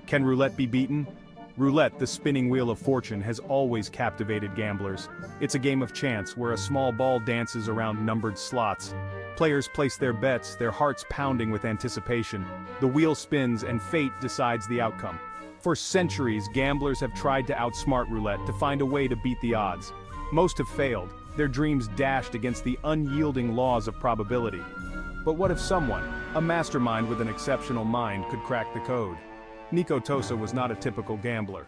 Can roulette be beaten? Roulette, the spinning wheel of fortune, has always captivated gamblers. It's a game of chance where a small ball dances around numbered slots. Players place their bets, their hearts pounding with anticipation. The wheel spins and fate decides the outcome. For centuries, gamblers have tried to outsmart roulette to find a way to beat the odds. Most have failed, their dreams dashed against the unyielding laws of probability. But what if someone, a mastermind with an exceptional mind, could crack the code? Nico Tosa was not a typical gambler.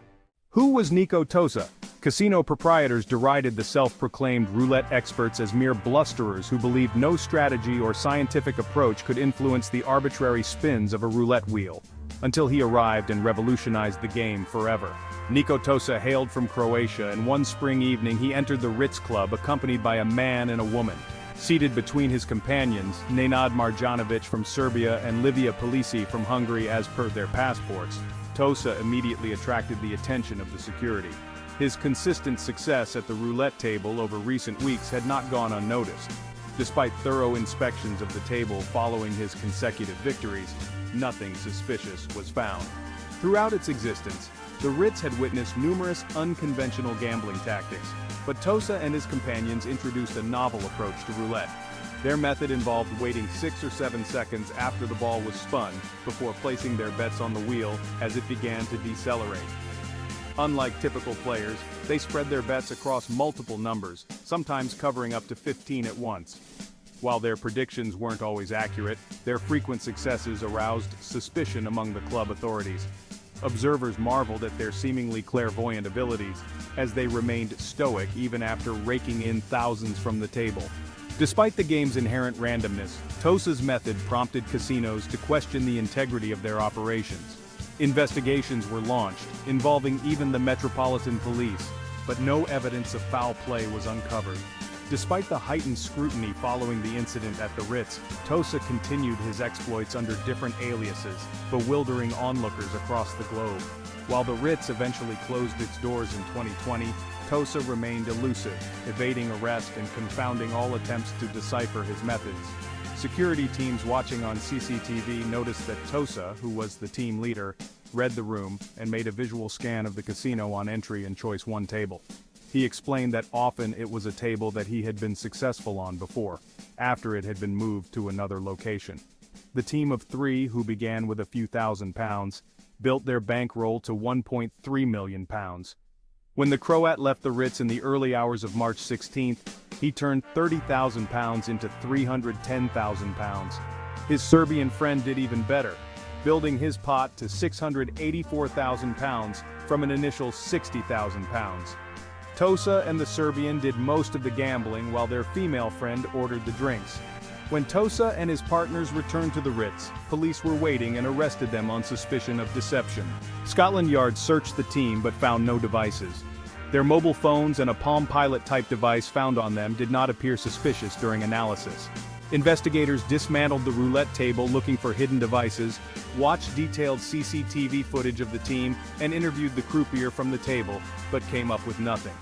Who was Nico Tosa? Casino proprietors derided the self-proclaimed roulette experts as mere blusterers who believed no strategy or scientific approach could influence the arbitrary spins of a roulette wheel. Until he arrived and revolutionized the game forever. Nico Tosa hailed from Croatia, and one spring evening he entered the Ritz Club accompanied by a man and a woman. Seated between his companions, Nenad Marjanovic from Serbia and Livia Polisi from Hungary as per their passports, Tosa immediately attracted the attention of the security. His consistent success at the roulette table over recent weeks had not gone unnoticed. Despite thorough inspections of the table following his consecutive victories, nothing suspicious was found. Throughout its existence, the Ritz had witnessed numerous unconventional gambling tactics, but Tosa and his companions introduced a novel approach to roulette. Their method involved waiting 6 or 7 seconds after the ball was spun before placing their bets on the wheel as it began to decelerate. Unlike typical players, they spread their bets across multiple numbers, sometimes covering up to 15 at once. While their predictions weren't always accurate, their frequent successes aroused suspicion among the club authorities. Observers marveled at their seemingly clairvoyant abilities, as they remained stoic even after raking in thousands from the table. Despite the game's inherent randomness, Tosa's method prompted casinos to question the integrity of their operations. Investigations were launched, involving even the Metropolitan Police, but no evidence of foul play was uncovered. Despite the heightened scrutiny following the incident at the Ritz, Tosa continued his exploits under different aliases, bewildering onlookers across the globe. While the Ritz eventually closed its doors in 2020, Tosa remained elusive, evading arrest and confounding all attempts to decipher his methods. Security teams watching on CCTV noticed that Tosa, who was the team leader, read the room and made a visual scan of the casino on entry in Choice 1 table. He explained that often it was a table that he had been successful on before, after it had been moved to another location. The team of 3, who began with a few £1,000s, built their bankroll to £1.3 million. When the Croat left the Ritz in the early hours of March 16th, he turned £30,000 into £310,000. His Serbian friend did even better, building his pot to £684,000 from an initial £60,000. Tosa and the Serbian did most of the gambling while their female friend ordered the drinks. When Tosa and his partners returned to the Ritz, police were waiting and arrested them on suspicion of deception. Scotland Yard searched the team but found no devices. Their mobile phones and a Palm Pilot-type device found on them did not appear suspicious during analysis. Investigators dismantled the roulette table looking for hidden devices, watched detailed CCTV footage of the team, and interviewed the croupier from the table, but came up with nothing.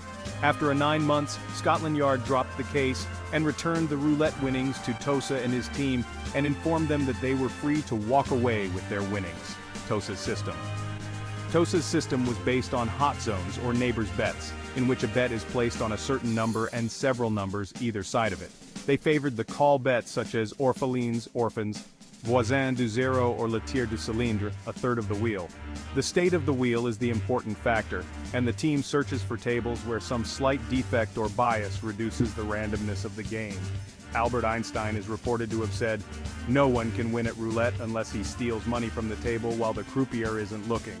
After 9 months, Scotland Yard dropped the case and returned the roulette winnings to Tosa and his team and informed them that they were free to walk away with their winnings. Tosa's system. Tosa's system was based on hot zones or neighbors' bets, in which a bet is placed on a certain number and several numbers either side of it. They favored the call bets such as orphelines, orphans, voisin du zero or le tir du cylindre, a third of the wheel. The state of the wheel is the important factor, and the team searches for tables where some slight defect or bias reduces the randomness of the game. Albert Einstein is reported to have said, "No one can win at roulette unless he steals money from the table while the croupier isn't looking."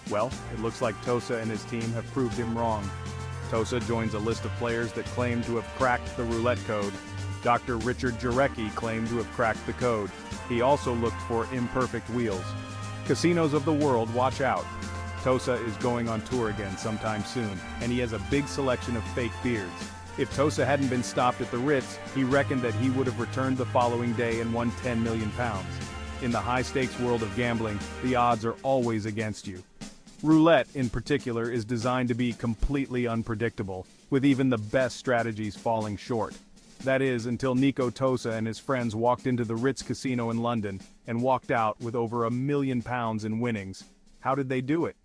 Well, it looks like Tosa and his team have proved him wrong. Tosa joins a list of players that claim to have cracked the roulette code. Dr. Richard Jarecki claimed to have cracked the code. He also looked for imperfect wheels. Casinos of the world, watch out. Tosa is going on tour again sometime soon, and he has a big selection of fake beards. If Tosa hadn't been stopped at the Ritz, he reckoned that he would have returned the following day and won £10 million. In the high-stakes world of gambling, the odds are always against you. Roulette, in particular, is designed to be completely unpredictable, with even the best strategies falling short. That is, until Nico Tosa and his friends walked into the Ritz Casino in London and walked out with over £1 million in winnings. How did they do it?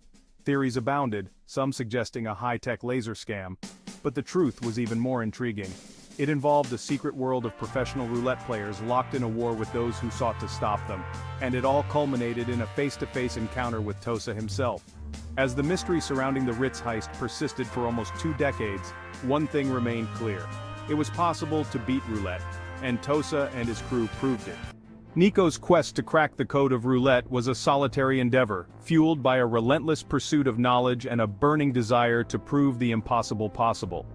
Theories abounded, some suggesting a high-tech laser scam. But the truth was even more intriguing. It involved a secret world of professional roulette players locked in a war with those who sought to stop them. And it all culminated in a face-to-face encounter with Tosa himself. As the mystery surrounding the Ritz heist persisted for almost 2 decades, one thing remained clear. It was possible to beat roulette, and Tosa and his crew proved it. Nico's quest to crack the code of roulette was a solitary endeavor, fueled by a relentless pursuit of knowledge and a burning desire to prove the impossible possible.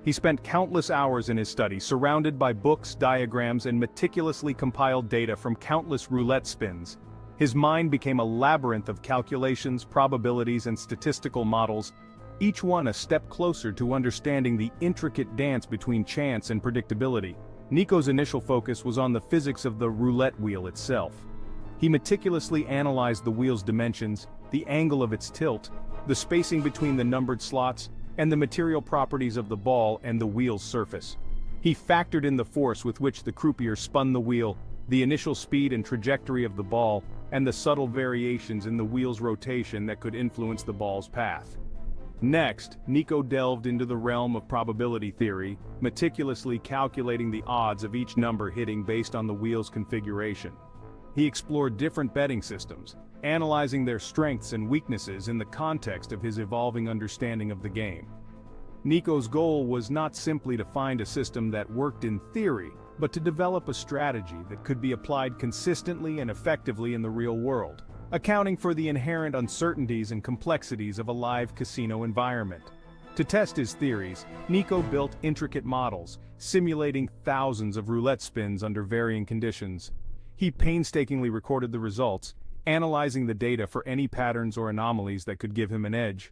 He spent countless hours in his study, surrounded by books, diagrams, and meticulously compiled data from countless roulette spins. His mind became a labyrinth of calculations, probabilities, and statistical models, each one a step closer to understanding the intricate dance between chance and predictability. Nico's initial focus was on the physics of the roulette wheel itself. He meticulously analyzed the wheel's dimensions, the angle of its tilt, the spacing between the numbered slots, and the material properties of the ball and the wheel's surface. He factored in the force with which the croupier spun the wheel, the initial speed and trajectory of the ball, and the subtle variations in the wheel's rotation that could influence the ball's path. Next, Nico delved into the realm of probability theory, meticulously calculating the odds of each number hitting based on the wheel's configuration. He explored different betting systems, analyzing their strengths and weaknesses in the context of his evolving understanding of the game. Nico's goal was not simply to find a system that worked in theory, but to develop a strategy that could be applied consistently and effectively in the real world, accounting for the inherent uncertainties and complexities of a live casino environment. To test his theories, Nico built intricate models, simulating thousands of roulette spins under varying conditions. He painstakingly recorded the results, analyzing the data for any patterns or anomalies that could give him an edge.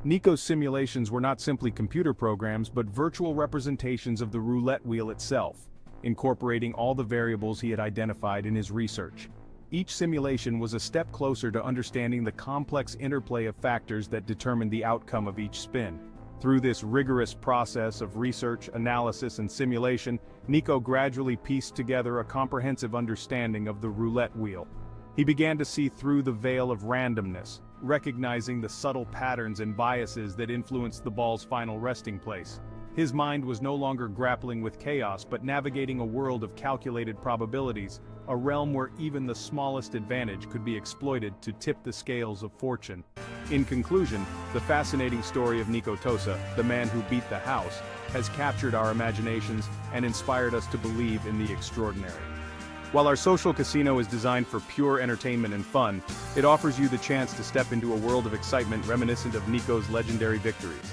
Nico's simulations were not simply computer programs but virtual representations of the roulette wheel itself, incorporating all the variables he had identified in his research. Each simulation was a step closer to understanding the complex interplay of factors that determined the outcome of each spin. Through this rigorous process of research, analysis, and simulation, Nico gradually pieced together a comprehensive understanding of the roulette wheel. He began to see through the veil of randomness, recognizing the subtle patterns and biases that influenced the ball's final resting place. His mind was no longer grappling with chaos but navigating a world of calculated probabilities, a realm where even the smallest advantage could be exploited to tip the scales of fortune. In conclusion, the fascinating story of Nico Tosa, the man who beat the house, has captured our imaginations and inspired us to believe in the extraordinary. While our social casino is designed for pure entertainment and fun, it offers you the chance to step into a world of excitement reminiscent of Nico's legendary victories.